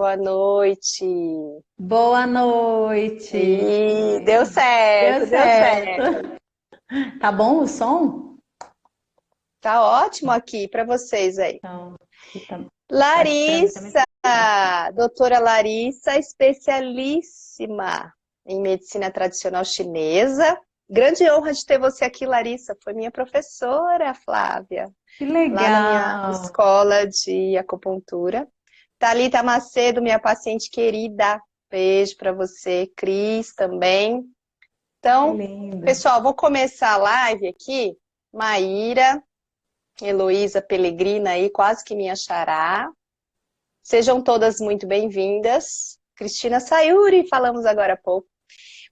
Boa noite. Boa noite. E deu Deu certo, deu certo. certo. Tá bom o som? Tá ótimo aqui para vocês aí. Então, aqui tá, acho que para mim também. Larissa, doutora Larissa, especialíssima em medicina tradicional chinesa. Grande honra de ter você aqui, Larissa. Foi minha professora, Flávia, Que lá na minha legal. escola de acupuntura. Thalita Macedo, minha paciente querida. Beijo para você, Cris também. Que Então, lindo. pessoal, vou começar a live aqui. Maíra, Heloísa Pellegrina aí, quase que minha xará. Sejam todas muito bem-vindas. Cristina Sayuri, falamos agora há pouco.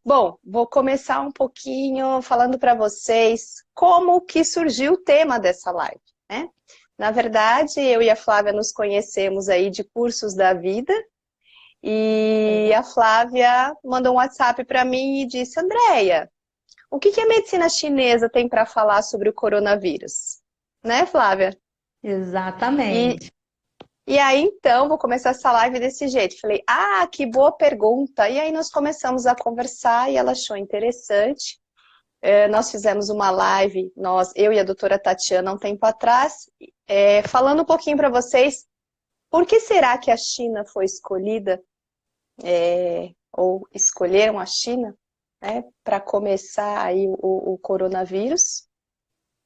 Bom, vou começar um pouquinho falando para vocês como que surgiu o tema dessa live, né? Na verdade, eu e a Flávia nos conhecemos aí de cursos da vida e a Flávia mandou um WhatsApp para mim e disse: Andréia, o que que a medicina chinesa tem para falar sobre o coronavírus? Né, Flávia? E, Exatamente. e aí, então, vou começar essa live desse jeito. Falei, que boa pergunta. E aí nós começamos a conversar e ela achou interessante. Nós fizemos uma live, eu e a doutora Tatiana, um tempo atrás, falando um pouquinho para vocês por que será que a China foi escolhida, ou escolheram a China, né, para começar aí o coronavírus.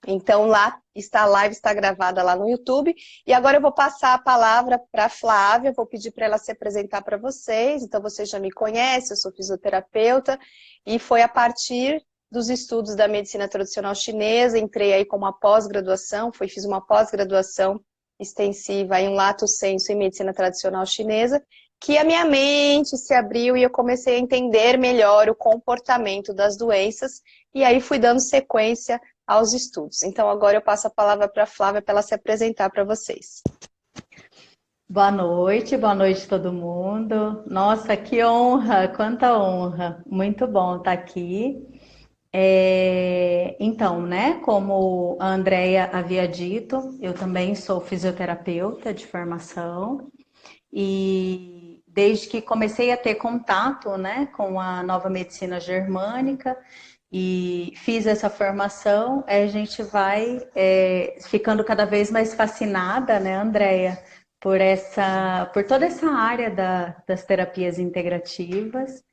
Então, lá está a live, está gravada lá no YouTube. E agora eu vou passar a palavra para a Flávia, vou pedir para ela se apresentar para vocês. Então, vocês já me conhecem, eu sou fisioterapeuta, e foi a partir dos estudos da medicina tradicional chinesa, entrei aí com uma pós-graduação, fiz uma pós-graduação extensiva em lato sensu em medicina tradicional chinesa, que a minha mente se abriu e eu comecei a entender melhor o comportamento das doenças, e aí fui dando sequência aos estudos. Então, agora eu passo a palavra para a Flávia para ela se apresentar para vocês. Boa noite todo mundo. Nossa, que honra, quanta honra. Muito bom estar aqui. Então, né, como a Andrea havia dito, eu também sou fisioterapeuta de formação e desde que comecei a ter contato, né, com a nova medicina germânica e fiz essa formação, a gente vai ficando cada vez mais fascinada, né, Andrea, por toda essa área das terapias integrativas.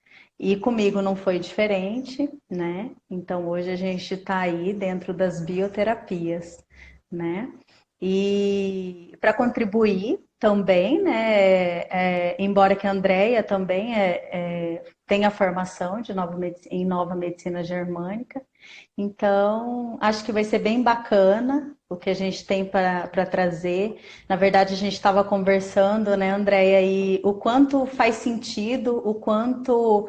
E comigo não foi diferente, né? Então hoje a gente está aí dentro das bioterapias, né? E para contribuir também, né? Embora que a Andrea também tenha formação em nova medicina germânica, então acho que vai ser bem bacana o que a gente tem para trazer. Na verdade, a gente estava conversando, né, Andréia, e o quanto faz sentido, o quanto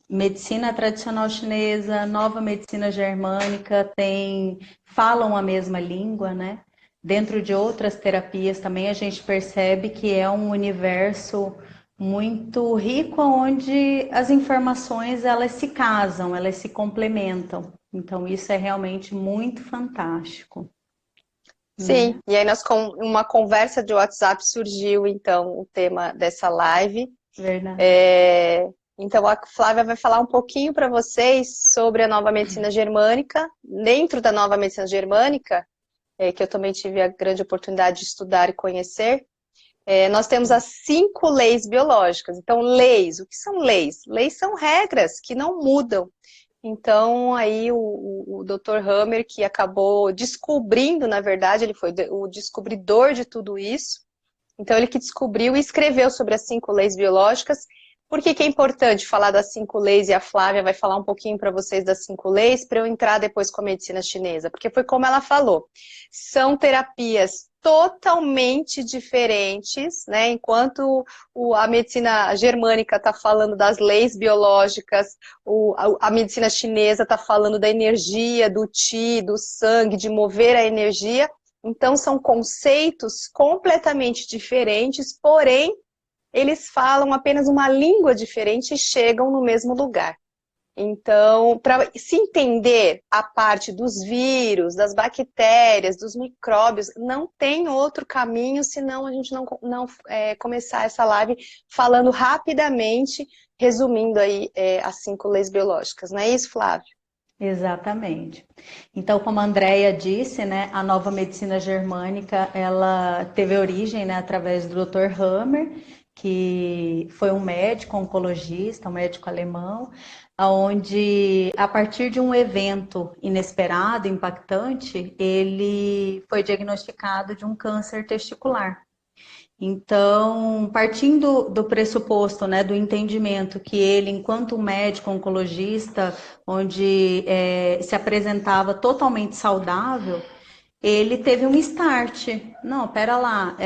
medicina tradicional chinesa, nova medicina germânica falam a mesma língua, né? Dentro de outras terapias também a gente percebe que é um universo muito rico onde as informações elas se casam, elas se complementam. Então isso é realmente muito fantástico, Sim, né? e aí com uma conversa de WhatsApp surgiu, então, o tema dessa live. Verdade. É, Então, a Flávia vai falar um pouquinho para vocês sobre a nova medicina germânica. Dentro da nova medicina germânica, que eu também tive a grande oportunidade de estudar e conhecer, nós temos as 5 leis biológicas. Então, leis, o que são leis? Leis são regras que não mudam. Então, aí o Dr. Hammer, que acabou descobrindo, na verdade, ele foi o descobridor de tudo isso. Então, ele que descobriu e escreveu sobre as 5 leis biológicas. Por que que é importante falar das 5 leis? E a Flávia vai falar um pouquinho para vocês das 5 leis, para eu entrar depois com a medicina chinesa. Porque foi como ela falou. São terapias totalmente diferentes, né? Enquanto a medicina germânica está falando das leis biológicas, a medicina chinesa está falando da energia, do qi, do sangue, de mover a energia. Então, são conceitos completamente diferentes, porém, eles falam apenas uma língua diferente e chegam no mesmo lugar. Então, para se entender a parte dos vírus, das bactérias, dos micróbios, não tem outro caminho senão a gente não começar essa live falando rapidamente, resumindo aí as 5 leis biológicas. Não é isso, Flávio? Exatamente. Então, como a Andrea disse, né, a nova medicina germânica, ela teve origem, né, através do Dr. Hammer, que foi um médico oncologista, um médico alemão, onde, a partir de um evento inesperado, impactante, ele foi diagnosticado de um câncer testicular. Então, partindo do pressuposto, né, do entendimento que ele, enquanto médico oncologista, onde se apresentava totalmente saudável, ele teve um start. Não, pera lá,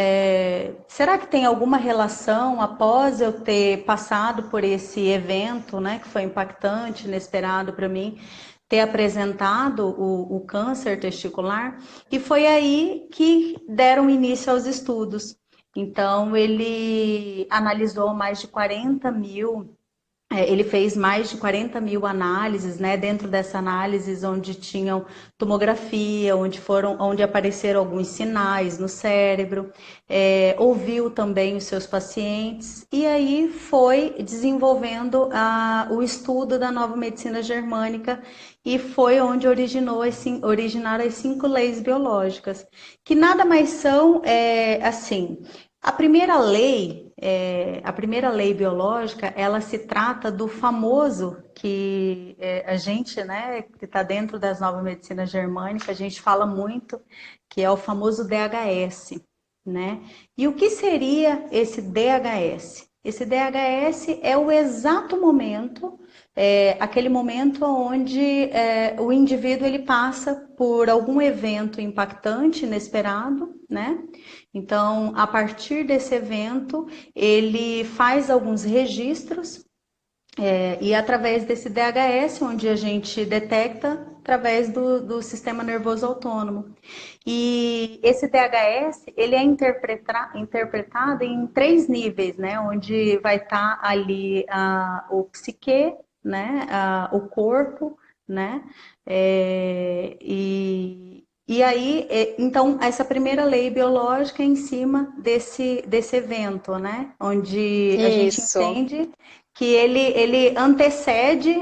será que tem alguma relação após eu ter passado por esse evento, né, que foi impactante, inesperado para mim, ter apresentado o câncer testicular? E foi aí que deram início aos estudos. Então, ele analisou mais de 40 mil, ele fez mais de 40 mil análises, né? Dentro dessa análise, onde tinham tomografia, onde apareceram alguns sinais no cérebro, ouviu também os seus pacientes, e aí foi desenvolvendo o estudo da nova medicina germânica, e foi onde originaram as 5 leis biológicas, que nada mais são, assim, a primeira lei biológica, ela se trata do famoso, que a gente, né, que está dentro das novas medicinas germânicas, a gente fala muito, que é o famoso DHS, né? E o que seria esse DHS? Esse DHS é o exato momento, aquele momento onde o indivíduo ele passa por algum evento impactante, inesperado, né? Então, a partir desse evento, ele faz alguns registros, e através desse DHS, onde a gente detecta através do sistema nervoso autônomo. E esse DHS, ele é interpretado em 3 níveis, né? Onde vai estar ali o psique, né? O corpo, né? E aí, então, essa primeira lei biológica é em cima desse evento, né? Onde a gente Isso. entende que ele antecede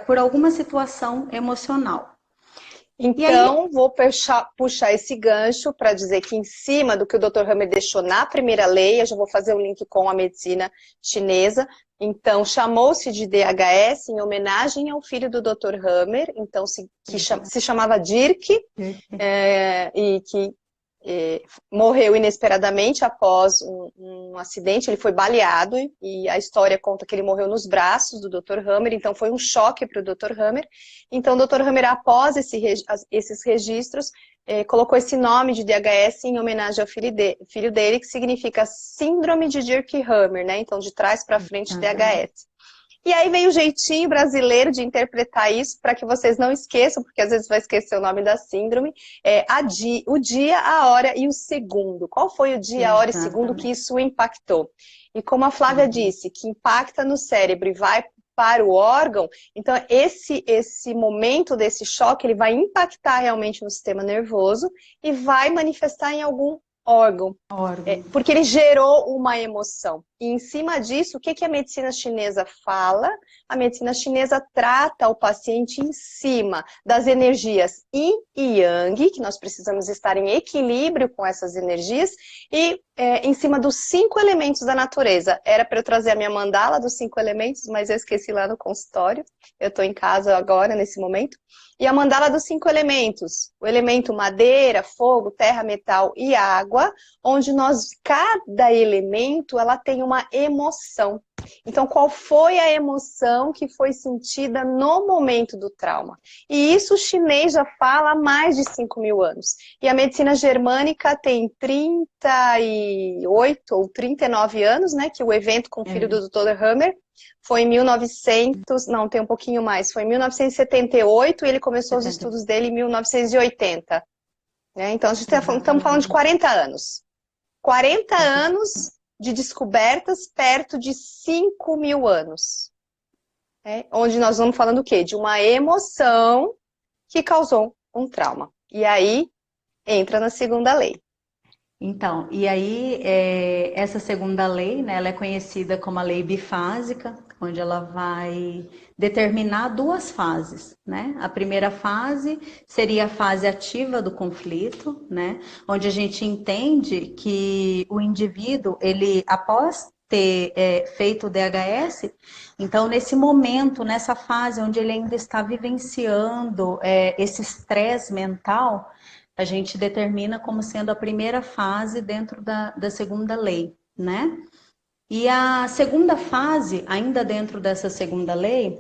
por alguma situação emocional. E aí, Então, vou puxar esse gancho para dizer que, em cima do que o Dr. Hammer deixou na primeira lei, eu já vou fazer um link com a medicina chinesa. Então, chamou-se de DHS em homenagem ao filho do Dr. Hammer, então que se chamava Dirk, e que morreu inesperadamente após um acidente. Ele foi baleado, e a história conta que ele morreu nos braços do Dr. Hammer, então foi um choque para o Dr. Hammer. Então, o Dr. Hammer, após esses registros, colocou esse nome de DHS em homenagem ao filho dele, que significa Síndrome de Dirk-Hammer, né? Então, de trás para frente, DHS. E aí veio o jeitinho brasileiro de interpretar isso, para que vocês não esqueçam, porque às vezes vai esquecer o nome da síndrome, o dia, a hora e o segundo. Qual foi o dia, a hora e segundo que isso impactou? E como a Flávia disse, que impacta no cérebro e vai para o órgão, então esse momento desse choque, ele vai impactar realmente no sistema nervoso e vai manifestar em algum órgão. Porque ele gerou uma emoção. E em cima disso, o que a medicina chinesa fala? A medicina chinesa trata o paciente em cima das energias yin e yang, que nós precisamos estar em equilíbrio com essas energias, e em cima dos 5 elementos da natureza. Era para eu trazer a minha mandala dos 5 elementos, mas eu esqueci lá no consultório. Eu estou em casa agora, nesse momento. E a mandala dos 5 elementos, o elemento madeira, fogo, terra, metal e água, onde cada elemento, ela tem uma emoção. Então, qual foi a emoção que foi sentida no momento do trauma? E isso o chinês já fala há mais de 5 mil anos. E a medicina germânica tem 38 ou 39 anos, né? Que o evento com o filho do Dr. Hammer foi em 1900, não, tem um pouquinho mais, foi em 1978 e ele começou os estudos dele em 1980. Né? Então, a gente estamos falando de 40 anos. 40 anos de descobertas perto de 5 mil anos. onde nós vamos falando o quê? De uma emoção que causou um trauma. E aí entra na segunda lei. Então, e aí essa segunda lei, né, ela é conhecida como a lei bifásica, onde ela vai determinar duas fases, né? A primeira fase seria a fase ativa do conflito, né, onde a gente entende que o indivíduo, ele após ter feito o DHS, então nesse momento, nessa fase onde ele ainda está vivenciando esse estresse mental, a gente determina como sendo a primeira fase dentro da segunda lei, né? E a segunda fase, ainda dentro dessa segunda lei,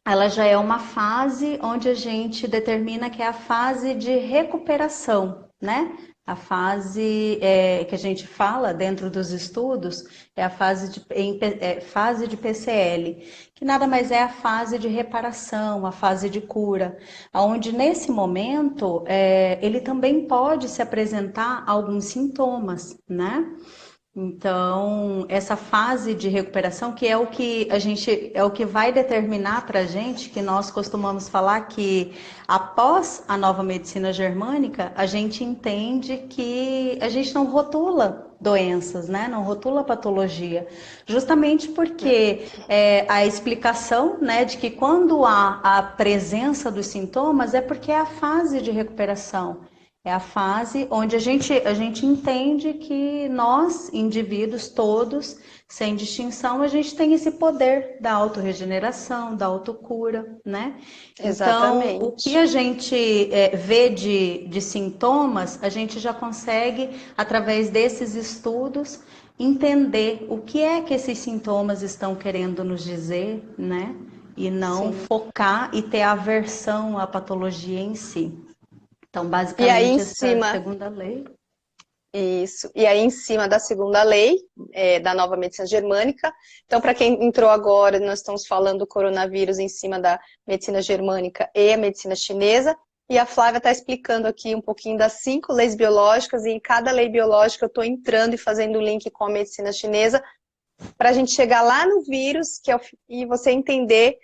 ela já é uma fase onde a gente determina que é a fase de recuperação, né? A fase que a gente fala dentro dos estudos é a fase de PCL, que nada mais é a fase de reparação, a fase de cura, onde nesse momento ele também pode se apresentar alguns sintomas, né? Então, essa fase de recuperação, que é o que a gente, é o que vai determinar para a gente, que nós costumamos falar que após a nova medicina germânica, a gente entende que a gente não rotula doenças, né? Não rotula patologia, justamente porque a explicação, né, de que quando há a presença dos sintomas é porque é a fase de recuperação. É a fase onde a gente entende que nós, indivíduos todos, sem distinção, a gente tem esse poder da autorregeneração, da autocura, né? Então, o que Exatamente. a gente vê de sintomas, a gente já consegue, através desses estudos, entender o que é que esses sintomas estão querendo nos dizer, né? E não Sim. focar e ter aversão à patologia em si. Então, E aí em basicamente, essa cima, segunda lei. isso. E aí em cima da segunda lei, da nova medicina germânica. Então, para quem entrou agora, nós estamos falando do coronavírus em cima da medicina germânica e a medicina chinesa. E a Flávia está explicando aqui um pouquinho das 5 leis biológicas, e em cada lei biológica eu estou entrando e fazendo o link com a medicina chinesa, para a gente chegar lá no vírus, e você entender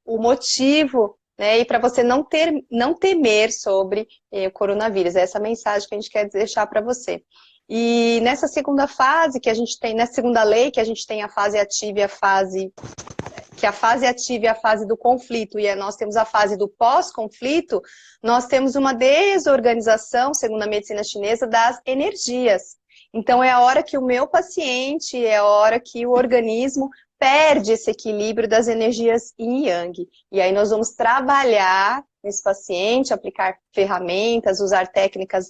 o motivo, né, e para você não temer sobre o coronavírus. Essa é a mensagem que a gente quer deixar para você. E nessa segunda fase que a gente tem, nessa segunda lei, que a gente tem a fase ativa e a fase ativa é a fase do conflito, e nós temos a fase do pós-conflito, nós temos uma desorganização, segundo a medicina chinesa, das energias. Então, é a hora que o meu paciente, é a hora que o organismo perde esse equilíbrio das energias yin e yang. E aí nós vamos trabalhar nesse paciente, aplicar ferramentas, usar técnicas,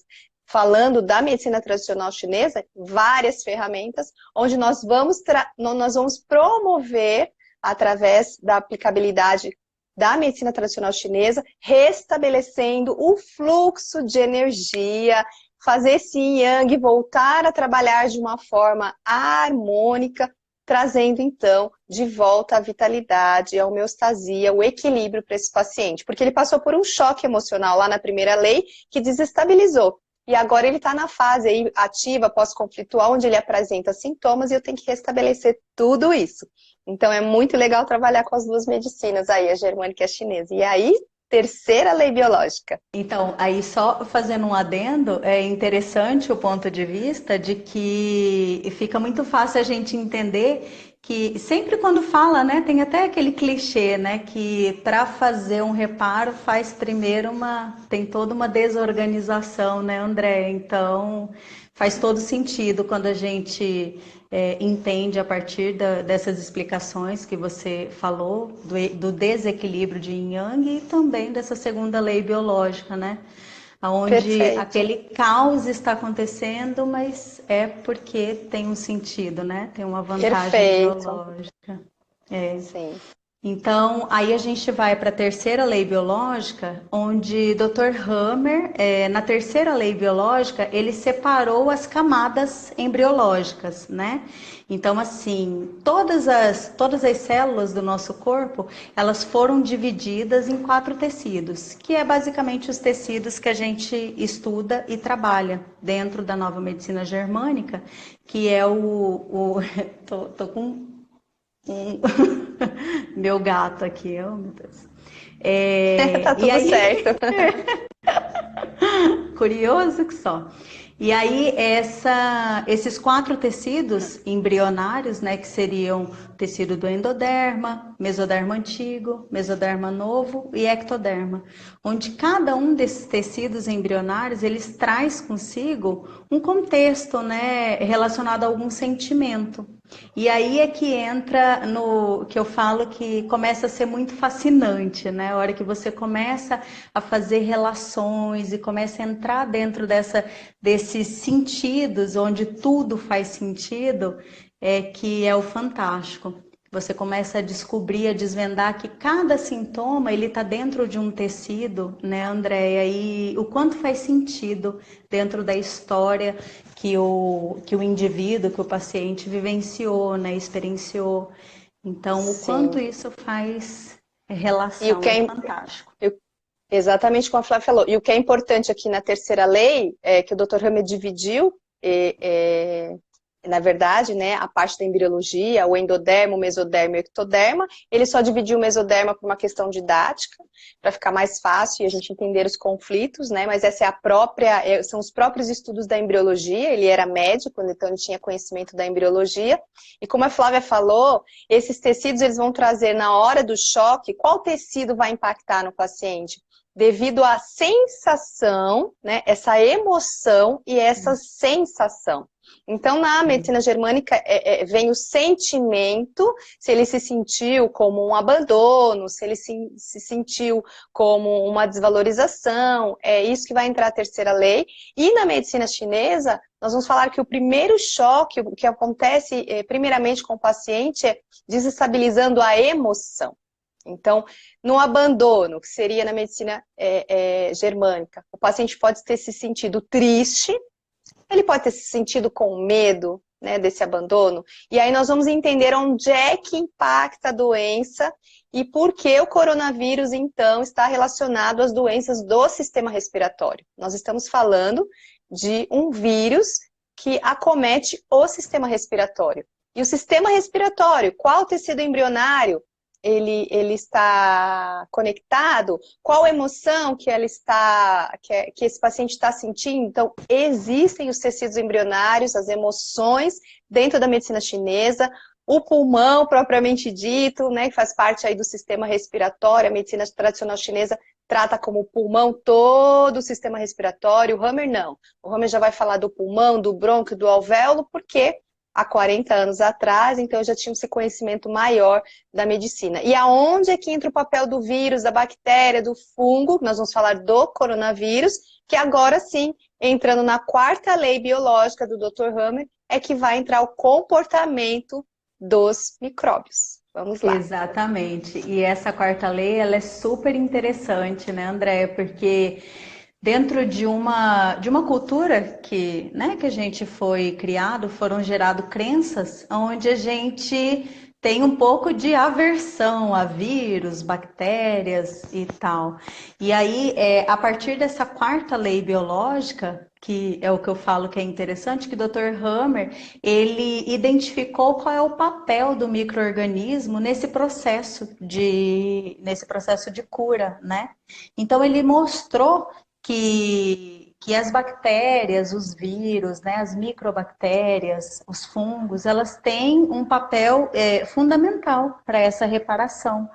falando da medicina tradicional chinesa, várias ferramentas, onde nós vamos promover, através da aplicabilidade da medicina tradicional chinesa, restabelecendo o fluxo de energia, fazer esse yin yang voltar a trabalhar de uma forma harmônica, trazendo então de volta a vitalidade, a homeostasia, o equilíbrio para esse paciente, porque ele passou por um choque emocional lá na primeira lei que desestabilizou. E agora ele está na fase aí ativa, pós-conflitual, onde ele apresenta sintomas e eu tenho que restabelecer tudo isso. Então é muito legal trabalhar com as duas medicinas aí, a germânica e a chinesa. E aí, terceira lei biológica. Então, aí só fazendo um adendo, é interessante o ponto de vista de que fica muito fácil a gente entender que sempre quando fala, né, tem até aquele clichê, né, que para fazer um reparo faz primeiro tem toda uma desorganização, né, André? Então, faz todo sentido quando a gente entende a partir dessas explicações que você falou, do desequilíbrio de Yin Yang e também dessa segunda lei biológica, né? Onde Perfeito. aquele caos está acontecendo, mas é porque tem um sentido, né? Tem uma vantagem Perfeito. biológica. É. Sim. Então, aí a gente vai para a terceira lei biológica, onde Dr. Hammer, na terceira lei biológica, ele separou as camadas embriológicas, né? Então, assim, todas as células do nosso corpo, elas foram divididas em 4 tecidos, que é basicamente os tecidos que a gente estuda e trabalha dentro da nova medicina germânica, que é tô com um... Meu gato aqui, oh, meu Deus. Tá E tudo aí, certo. curioso que só. E aí, esses 4 tecidos embrionários, né, que seriam o tecido do endoderma, mesoderma antigo, mesoderma novo e ectoderma, onde cada um desses tecidos embrionários, eles traz consigo um contexto, né, relacionado a algum sentimento. E aí é que entra no que eu falo que começa a ser muito fascinante, né? A hora que você começa a fazer relações e começa a entrar dentro desses sentidos, onde tudo faz sentido, é que é o fantástico. Você começa a descobrir, a desvendar que cada sintoma ele está dentro de um tecido, né, Andréia? E o quanto faz sentido dentro da história que o indivíduo, que o paciente vivenciou, né, experienciou. Então, o quanto Sim. isso faz E o relação que é é, fantástico. exatamente como a Flávia falou. E o que é importante aqui na terceira lei é que o Dr. Hammer dividiu, na verdade, né, a parte da embriologia, o endoderma, o mesoderma e o ectoderma. Ele só dividiu o mesoderma por uma questão didática, para ficar mais fácil e a gente entender os conflitos, né? Mas essa é a própria, são os próprios estudos da embriologia. Ele era médico, então ele tinha conhecimento da embriologia. E como a Flávia falou, esses tecidos eles vão trazer na hora do choque, qual tecido vai impactar no paciente? Devido à sensação, né, essa emoção e essa sensação. Então, na medicina germânica, vem o sentimento, se ele se sentiu como um abandono, se ele se sentiu como uma desvalorização, é isso que vai entrar a terceira lei. E na medicina chinesa, nós vamos falar que o primeiro choque, o que acontece primeiramente com o paciente, é desestabilizando a emoção. Então, no abandono, que seria na medicina germânica, o paciente pode ter se sentido triste, ele pode ter se sentido com medo, né, desse abandono. E aí nós vamos entender onde é que impacta a doença e por que o coronavírus, então, está relacionado às doenças do sistema respiratório. Nós estamos falando de um vírus que acomete o sistema respiratório. E o sistema respiratório, qual tecido embrionário ele está conectado, qual emoção que ela está, que esse paciente está sentindo. Então, existem os tecidos embrionários, as emoções dentro da medicina chinesa, o pulmão propriamente dito, né, que faz parte aí do sistema respiratório. A medicina tradicional chinesa trata como pulmão todo o sistema respiratório. O Hammer não. O Hammer já vai falar do pulmão, do brônquio, do alvéolo, porque há 40 anos atrás, então eu já tinha esse conhecimento maior da medicina. E aonde é que entra o papel do vírus, da bactéria, do fungo? Nós vamos falar do coronavírus, que agora sim, entrando na quarta lei biológica do Dr. Hammer, é que vai entrar o comportamento dos micróbios. Vamos lá. Exatamente. E essa quarta lei, ela é super interessante, né, Andréia? Porque dentro de uma cultura que, né, que a gente foi criado, foram gerado crenças onde a gente tem um pouco de aversão a vírus, bactérias e tal. E aí, a partir dessa quarta lei biológica, que é o que eu falo que é interessante, que o Dr. Hammer, ele identificou qual é o papel do micro-organismo nesse processo de cura, né? Então, ele mostrou que as bactérias, os vírus, né, as microbactérias, os fungos, elas têm um papel fundamental para essa reparação.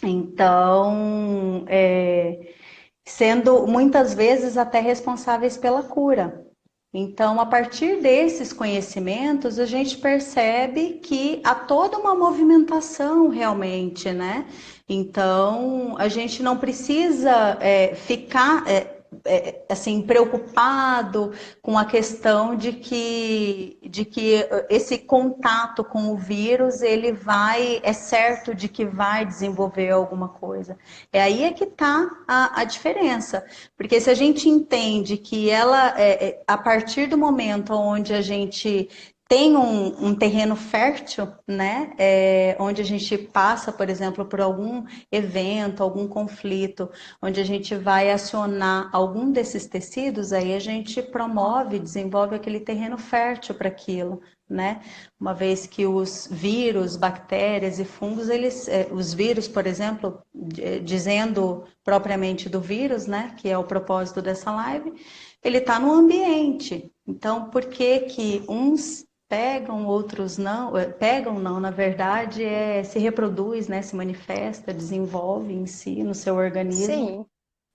Então, sendo muitas vezes até responsáveis pela cura. Então, a partir desses conhecimentos, a gente percebe que há toda uma movimentação realmente, né? Então, a gente não precisa ficar assim preocupado com a questão de que esse contato com o vírus é certo de que vai desenvolver alguma coisa. É aí que está a diferença, porque se a gente entende que a partir do momento onde a gente tem um terreno fértil, né? Onde a gente passa, por exemplo, por algum evento, algum conflito, onde a gente vai acionar algum desses tecidos, aí a gente promove, desenvolve aquele terreno fértil para aquilo, né? Uma vez que os vírus, bactérias e fungos, os vírus, por exemplo, dizendo propriamente do vírus, né, que é o propósito dessa live, ele está no ambiente. Então, por que que uns pegam, outros não? Pegam não, na verdade, se reproduz, né, se manifesta, desenvolve em si, no seu organismo, Sim.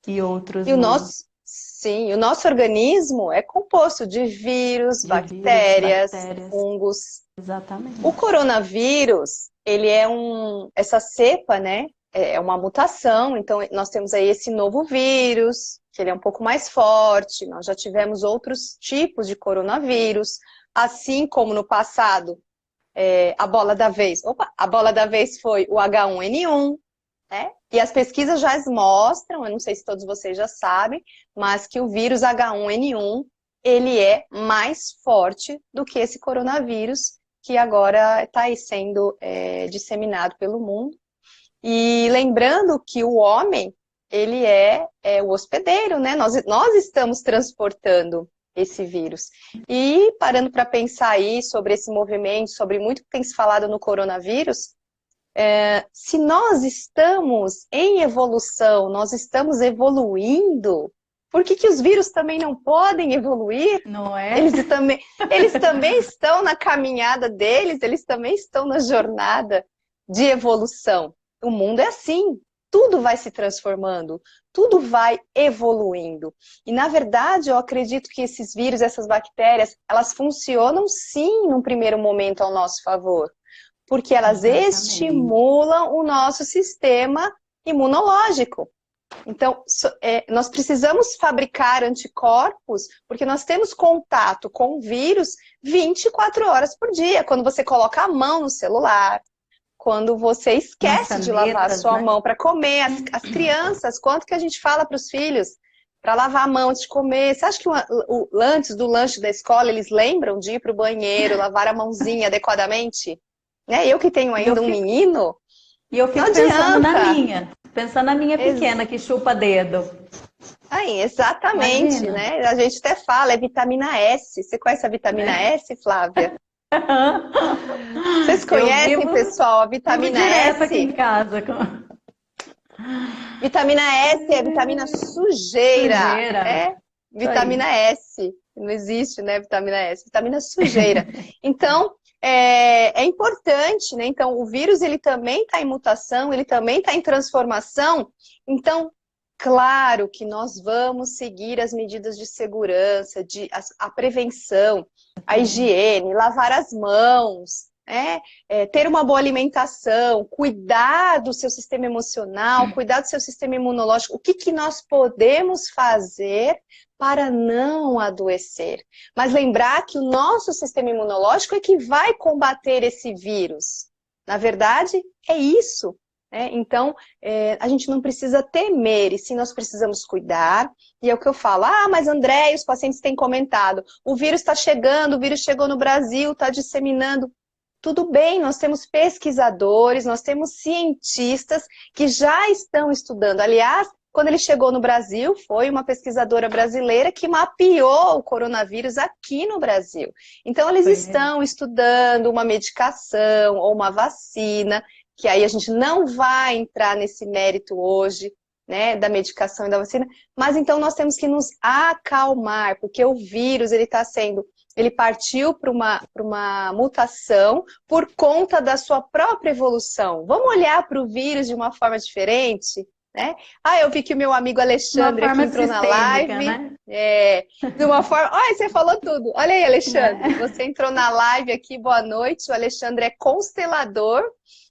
e outros E o não. nosso, sim, o nosso organismo é composto de vírus, De vírus, bactérias, bactérias, fungos. O exatamente. coronavírus, ele é essa cepa, né? É uma mutação, então nós temos aí esse novo vírus, que ele é um pouco mais forte, nós já tivemos outros tipos de coronavírus, assim como no passado, a bola da vez. Opa, a bola da vez foi o H1N1, né? E as pesquisas já mostram, eu não sei se todos vocês já sabem, mas que o vírus H1N1, ele é mais forte do que esse coronavírus que agora está aí sendo disseminado pelo mundo. E lembrando que o homem, ele é o hospedeiro, né? Nós estamos transportando esse vírus. E parando para pensar aí sobre esse movimento, sobre muito que tem se falado no coronavírus, se nós estamos em evolução, nós estamos evoluindo, por que que os vírus também não podem evoluir? Não é? Eles também estão na caminhada deles, eles também estão na jornada de evolução. O mundo é assim, tudo vai se transformando, tudo vai evoluindo. E, na verdade, eu acredito que esses vírus, essas bactérias, elas funcionam sim, num primeiro momento, ao nosso favor. Porque elas Exatamente. estimulam o nosso sistema imunológico. Então, nós precisamos fabricar anticorpos, porque nós temos contato com o vírus 24 horas por dia. Quando você coloca a mão no celular, quando você Nas esquece de lavar a canetas, sua né? mão para comer, as crianças, quanto que a gente fala para os filhos? Para lavar a mão antes de comer. Você acha que antes do lanche da escola eles lembram de ir para o banheiro, lavar a mãozinha adequadamente? Né? Eu que tenho E eu ainda um fico, menino, e eu não fico adianta. pensando na minha pequena que chupa dedo. Aí, exatamente, Imagina. né? A gente até fala, é vitamina S. Você conhece a vitamina Né? S, Flávia? Vocês Eu conhecem, vivo, pessoal, a vivo vitamina direto aqui em S? casa. Vitamina S é vitamina sujeira. Sujeira. É Isso aí. vitamina S. Não existe, né, vitamina S. Vitamina sujeira. Então, é importante, né? Então, o vírus, ele também está em mutação, ele também está em transformação. Então, claro que nós vamos seguir as medidas de segurança, a prevenção, a higiene, lavar as mãos, né? Ter uma boa alimentação, cuidar do seu sistema emocional, cuidar do seu sistema imunológico. O que que nós podemos fazer para não adoecer? Mas lembrar que o nosso sistema imunológico é que vai combater esse vírus. Na verdade, é isso. Então, a gente não precisa temer, e sim nós precisamos cuidar. E é o que eu falo, mas André, os pacientes têm comentado, o vírus está chegando, o vírus chegou no Brasil, está disseminando. Tudo bem, nós temos pesquisadores, nós temos cientistas que já estão estudando. Aliás, quando ele chegou no Brasil, foi uma pesquisadora brasileira que mapeou o coronavírus aqui no Brasil. Então, eles Foi mesmo. estão estudando uma medicação ou uma vacina, que aí a gente não vai entrar nesse mérito hoje, né, da medicação e da vacina, mas então nós temos que nos acalmar, porque o vírus, ele partiu para uma mutação por conta da sua própria evolução. Vamos olhar para o vírus de uma forma diferente? Né? Eu vi que o meu amigo De uma Alexandre aqui forma entrou na sistêmica, live. né? De uma forma. Olha, você falou tudo. Olha aí, Alexandre. Né? Você entrou na live aqui, boa noite. O Alexandre é constelador.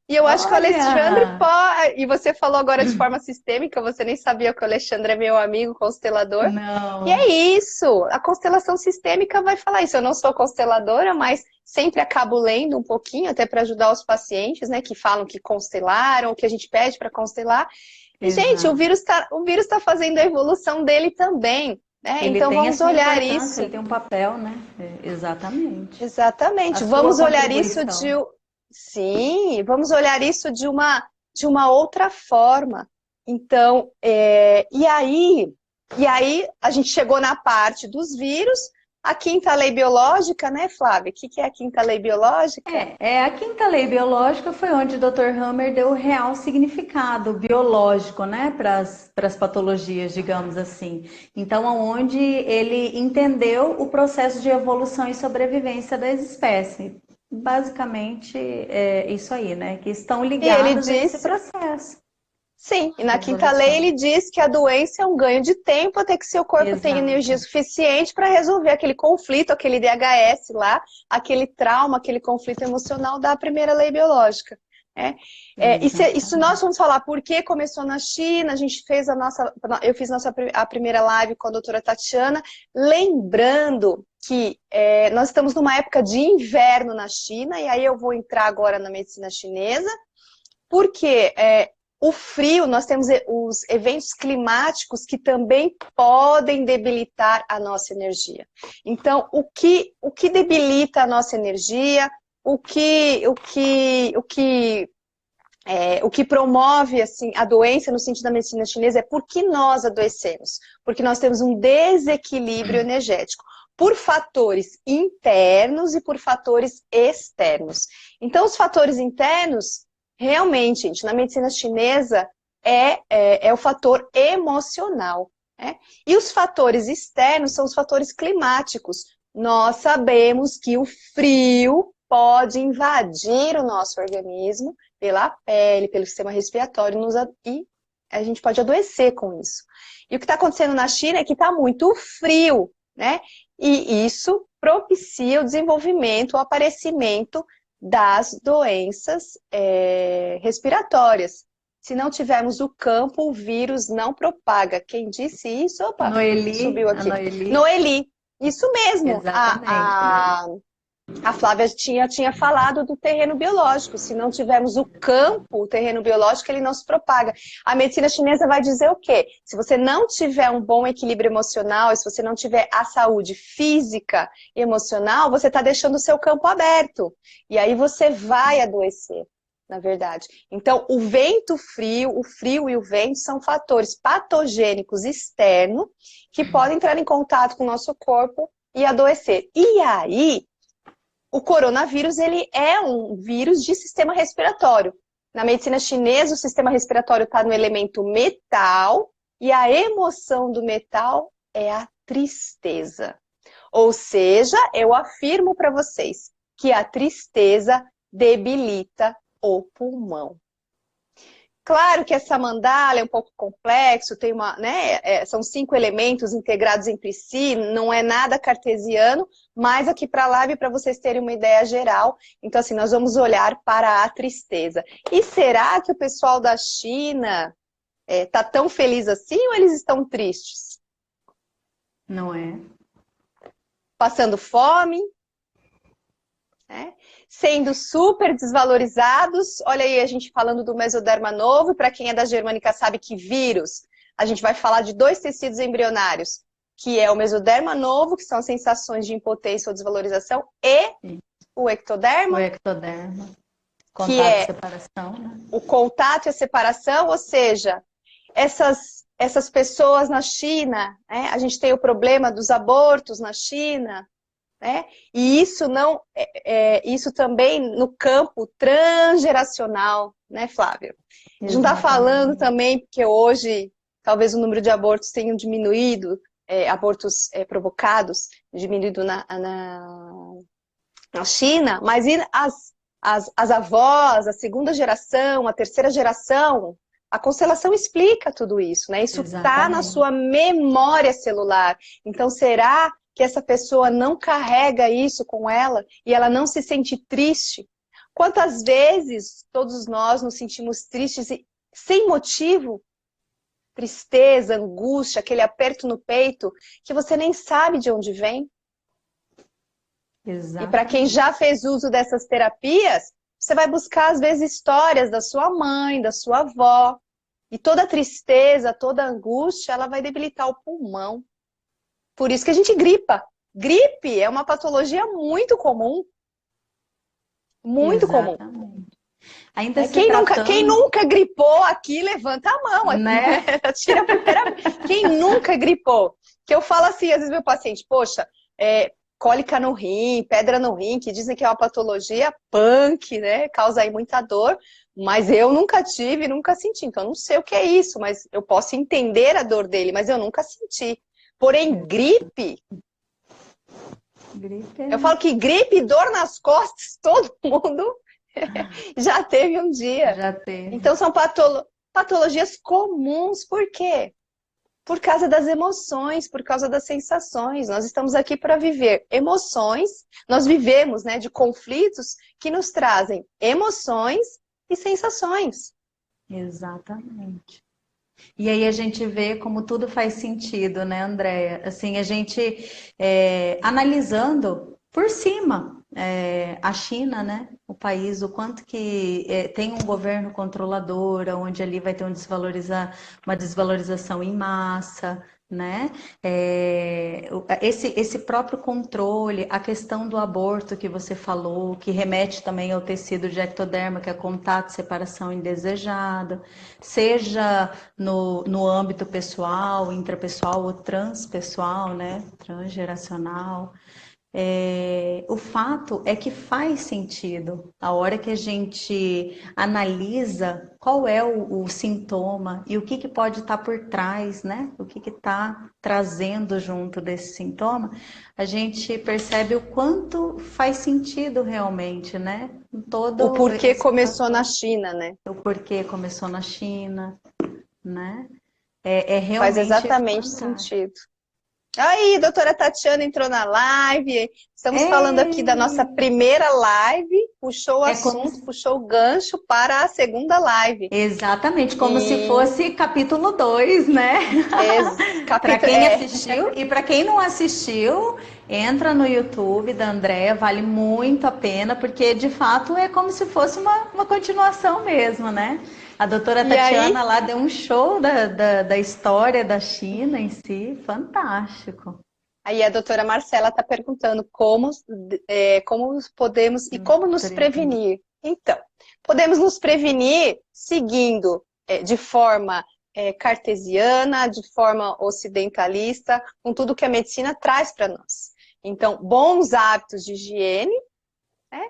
E eu acho que o Alexandre Olha! pode. E você falou agora de forma sistêmica, você nem sabia que o Alexandre é meu amigo constelador. E é Não. isso, a constelação sistêmica vai falar isso. Eu não sou consteladora, mas sempre acabo lendo um pouquinho, até para ajudar os pacientes, né, que falam que constelaram, ou que a gente pede para constelar. E, gente, o Exato. vírus tá fazendo a evolução dele também, né? Ele Então tem a vamos sua olhar importância, ele isso. tem um papel, né? Exatamente. A Exatamente. sua Vamos olhar isso contribuição. sim, vamos olhar isso de uma outra forma. Então, e aí a gente chegou na parte dos vírus, a quinta lei biológica, né, Flávia? O que é a quinta lei biológica? A quinta lei biológica foi onde o Dr. Hammer deu o real significado biológico, né, para as patologias, digamos assim. Então, onde ele entendeu o processo de evolução e sobrevivência das espécies. Basicamente, é isso aí, né, que estão E ele ligadas a esse disse, processo sim, e de na quinta lei evolução. ele diz que a doença é um ganho de tempo até que seu corpo tenha energia Exato. suficiente para resolver aquele conflito, aquele DHS lá, aquele trauma, aquele conflito emocional da primeira lei biológica. Né? E se nós Exatamente. vamos falar por que começou na China, a gente fez eu fiz a primeira live com a doutora Tatiana, lembrando que nós estamos numa época de inverno na China, e aí eu vou entrar agora na medicina chinesa, porque o frio, nós temos os eventos climáticos que também podem debilitar a nossa energia. Então, o que debilita a nossa energia, o que promove assim, a doença no sentido da medicina chinesa é porque nós adoecemos, porque nós temos um desequilíbrio energético, por fatores internos e por fatores externos. Então, os fatores internos, realmente, gente, na medicina chinesa, é o fator emocional. Né? E os fatores externos são os fatores climáticos. Nós sabemos que o frio pode invadir o nosso organismo pela pele, pelo sistema respiratório, e a gente pode adoecer com isso. E o que está acontecendo na China é que está muito frio, né? E isso propicia o desenvolvimento, o aparecimento das doenças respiratórias. Se não tivermos o campo, o vírus não propaga. Quem disse isso? Opa, Noeli, subiu a aqui. Noeli, Noeli, isso mesmo. exatamente, Noeli. A Flávia tinha falado do terreno biológico. Se não tivermos o campo, o terreno biológico, ele não se propaga. A medicina chinesa vai dizer o quê? Se você não tiver um bom equilíbrio emocional, e se você não tiver a saúde física e emocional, você está deixando o seu campo aberto. E aí você vai adoecer, na verdade. Então, o frio e o vento são fatores patogênicos externos que podem entrar em contato com o nosso corpo e adoecer. E aí, o coronavírus, ele é um vírus de sistema respiratório. Na medicina chinesa, o sistema respiratório está no elemento metal e a emoção do metal é a tristeza. Ou seja, eu afirmo para vocês que a tristeza debilita o pulmão. Claro que essa mandala é um pouco complexo, tem são 5 elementos integrados entre si, não é nada cartesiano, mas aqui para a live, para vocês terem uma ideia geral, então assim, nós vamos olhar para a tristeza. E será que o pessoal da China está tão feliz assim ou eles estão tristes? Não é? Passando fome? Sendo super desvalorizados. Olha aí a gente falando do mesoderma novo, para quem é da germânica sabe que vírus, a gente vai falar de 2 tecidos embrionários, que é o mesoderma novo, que são sensações de impotência ou desvalorização, e o ectoderma, O ectoderma, que contato e é separação, né? o contato e a separação, ou seja, essas pessoas na China, a gente tem o problema dos abortos na China, né? E isso também no campo transgeracional, né, Flávio? A gente não está falando também porque hoje talvez o número de abortos tenha diminuído, abortos provocados, diminuído na China, mas e as avós, a segunda geração, a terceira geração, a constelação explica tudo isso, né? Isso está na sua memória celular. Então, será que essa pessoa não carrega isso com ela e ela não se sente triste? Quantas vezes todos nós nos sentimos tristes e sem motivo? Tristeza, angústia, aquele aperto no peito que você nem sabe de onde vem. Exatamente. E para quem já fez uso dessas terapias, você vai buscar às vezes histórias da sua mãe, da sua avó. E toda tristeza, toda angústia, ela vai debilitar o pulmão. Por isso que a gente gripa. Gripe é uma patologia muito comum. Muito comum. Ainda Quem nunca gripou aqui, levanta a mão. Né? Tira a primeira. Quem nunca gripou? Que eu falo assim, às vezes meu paciente, poxa, cólica no rim, pedra no rim, que dizem que é uma patologia punk, né? Causa aí muita dor, mas eu nunca tive, nunca senti. Então, eu não sei o que é isso, mas eu posso entender a dor dele, mas eu nunca senti. Porém, gripe, Gripe eu falo que gripe e dor nas costas, todo mundo já teve um dia. já teve. Então, são patologias comuns, por quê? Por causa das emoções, por causa das sensações. Nós estamos aqui para viver emoções, nós vivemos, né, de conflitos que nos trazem emoções e sensações. Exatamente. E aí a gente vê como tudo faz sentido, né, Andréia? Assim, a gente analisando por cima a China, né, o país, o quanto que tem um governo controlador, onde ali vai ter uma desvalorização em massa, né? Esse próprio controle, a questão do aborto que você falou, que remete também ao tecido de ectoderma, que é contato, separação indesejada, seja no âmbito pessoal, intrapessoal ou transpessoal, né? Transgeracional. O fato é que faz sentido a hora que a gente analisa qual é o sintoma e o que pode estar por trás, né? O que está trazendo junto desse sintoma, a gente percebe o quanto faz sentido realmente, né? O Todo porquê esse começou na fator, China, né? o porquê começou na China, né? É Faz realmente exatamente fantástico. sentido. Aí, doutora Tatiana entrou na live. Estamos falando aqui da nossa É, primeira live, puxou o é como assunto, puxou o gancho para a segunda live. exatamente, como se E fosse capítulo 2, né? Para capítulo quem assistiu e para quem não assistiu, entra no YouTube da Andréa, vale muito a pena, porque de fato é como se fosse uma continuação mesmo, né? A doutora e Tatiana aí, lá deu um show da história da China em si, fantástico. aí a doutora Marcela está perguntando como podemos e como nos Prevenir. prevenir. Então, podemos nos prevenir seguindo de forma cartesiana, de forma ocidentalista, com tudo que a medicina traz para nós. Então, bons hábitos de higiene, né?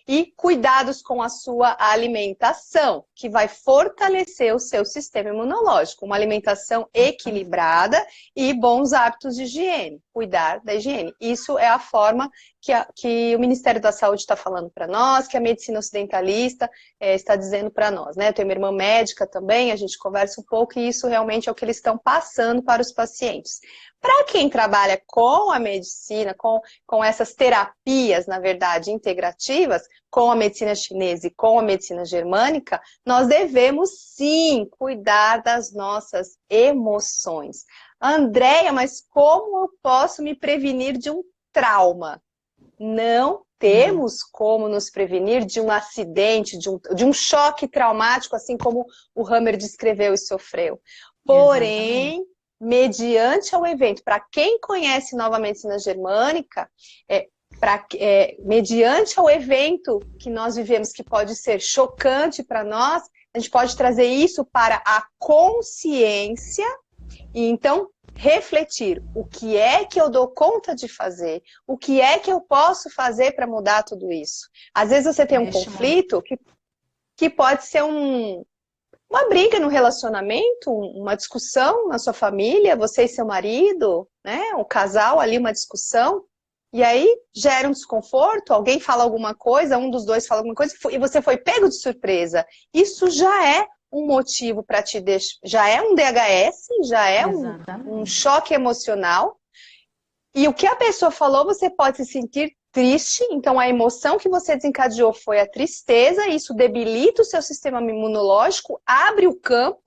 E cuidados com a sua alimentação, que vai fortalecer o seu sistema imunológico. Uma alimentação equilibrada e bons hábitos de higiene, cuidar da higiene. Isso é a forma que o Ministério da Saúde está falando para nós, que a medicina ocidentalista está dizendo para nós, né? Eu tenho minha irmã médica também, a gente conversa um pouco e isso realmente é o que eles estão passando para os pacientes. Para quem trabalha com a medicina, com essas terapias, na verdade, integrativas, com a medicina chinesa e com a medicina germânica, nós devemos sim cuidar das nossas emoções. Andréia, mas como eu posso me prevenir de um trauma? Não Não, temos como nos prevenir de um acidente, de um choque traumático, assim como o Hammer descreveu e sofreu. exatamente. Porém, mediante ao evento, para quem conhece Nova Medicina Germânica, mediante ao evento que nós vivemos, que pode ser chocante para nós, a gente pode trazer isso para a consciência e então refletir o que é que eu dou conta de fazer, o que é que eu posso fazer para mudar tudo isso. Às vezes você tem um Neste momento. conflito que pode ser uma briga no relacionamento, uma discussão na sua família, você e seu marido, né? Um casal ali, uma discussão. E aí gera um desconforto, alguém fala alguma coisa, um dos dois fala alguma coisa, e você foi pego de surpresa. Isso já é um motivo para te deixar, já é um DHS, já é um Exatamente. choque emocional. E o que a pessoa falou, você pode se sentir triste, então a emoção que você desencadeou foi a tristeza, isso debilita o seu sistema imunológico, abre o campo,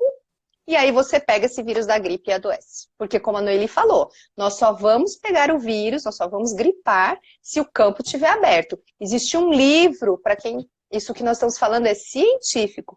e aí você pega esse vírus da gripe e adoece. Porque como a Noeli falou, nós só vamos pegar o vírus, nós só vamos gripar se o campo estiver aberto. Existe um livro, para quem isso que nós estamos falando é científico,